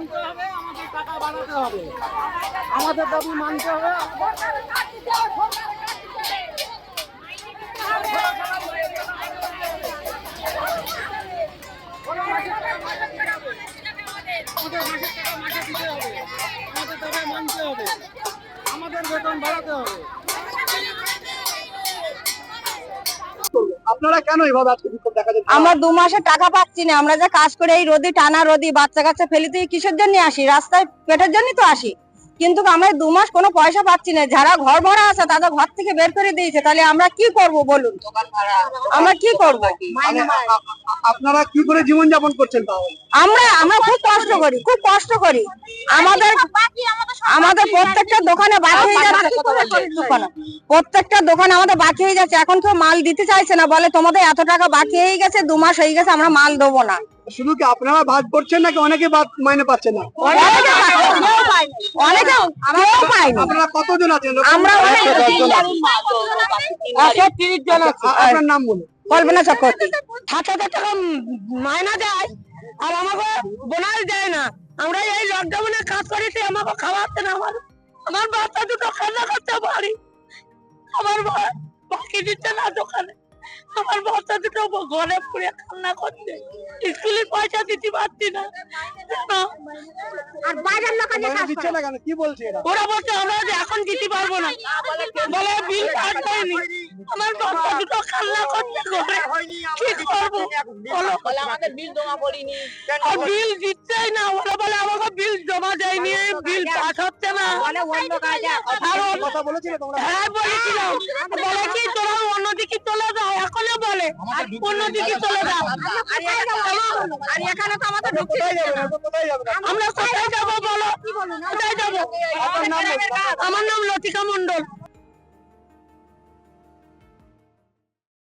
মানতে হবে, আমাদের টাকা বাড়াতে হবে, আমাদের দাবি মানতে হবে। আমাদের মাসের টাকা মাসে দিতে হবে, আমাদের দাবি মানতে হবে, আমাদের বেতন বাড়াতে হবে। আপনারা কেন এভাবে আজকে বিক্ষোভ দেখা যাচ্ছে? আমরা 2 মাসের টাকা পাচ্ছি না। আমরা যে কাজ করে এই রোদে টানা রোদি বাচ্চা কাচ্চা ফেলে দিয়ে কিসের জন্য আসি? রাস্তায় পেটের জন্যই তো আসি, কিন্তু আমরা 2 মাস কোনো পয়সা পাচ্ছি না। যারা ঘর ভাড়া আছে তাদের ঘর থেকে বের করে দিয়েছে, তাহলে আমরা কি করব বলুন? আমরা কি করব? আপনারা কি করে জীবন যাপন করছেন তাহলে? আমরা খুব কষ্ট করি, খুব কষ্ট করি। আমাদের প্রত্যেকটা দোকানে বাকি হয়ে যাচ্ছে, প্রত্যেকটা দোকানে আমাদের বাকি হয়ে যাচ্ছে। এখন কেউ মাল দিতে চাইছে না, বলে তোমাদের এত টাকা বাকি হয়ে গেছে, 2 মাস হয়ে গেছে, আমরা মাল দেবো না। শুধু কি আপনারা ভাত করছেন নাকি অনেকে ভাত মাইনে পাচ্ছেন না? অনেকে কেউ পায়নি। আপনারা কতজন আছেন? আমরা 130 জন আছি। 130 জন আছি। আপনার নাম বলুন। কল্পনা চক্রবর্তী। 7,000 টাকা মাইনা দেয় আর আমাকে বোনাস দেয় না। আমরা এই লকডাউনে কাজ করেছি, আমাকে খাওয়াচ্ছে না। আমার বাচ্চা দুটো খানা করতে পারি, আমার বাকি দিচ্ছে না দোকানে। আমার বাচ্চা দুটো ঘরে পুড়ে কান্না করছে, স্কুলের পয়সা দিতে পারছি না। আর বাইরের লোক মাইনে দিচ্ছে না কেন? কি বলছে এরা? ওরা বলছে আমরা যে এখন দিতে পারবো না, বলে বিল পাস হয়নি। আমার বাচ্চা দুটো কান্না করছে ঘরে, কি করবো বলো? বলে আমাদের বিল জমা করিনি। আর বিল দিচ্ছেই না, ওরা বলে আমাকে বিল জমা দেয়নি, বিল পাস হচ্ছে না। বলে অন্য কাজে কথা বলেছিলে তোমরা? হ্যাঁ বলেছিলাম, বলে কি তোরা অন্যদিকে চলে যাও, এখনো বলে অন্যদিকে চলে যাও। আর এখানে তো আমাদের ঢুকতে কোথায় দিচ্ছে যাবেন? না। কোথায় যাবেন? আমরা কোথায় যাবো বলো? কোথায় যাবো? আপনার নাম বলুন। আমার নাম লতিকা মন্ডল।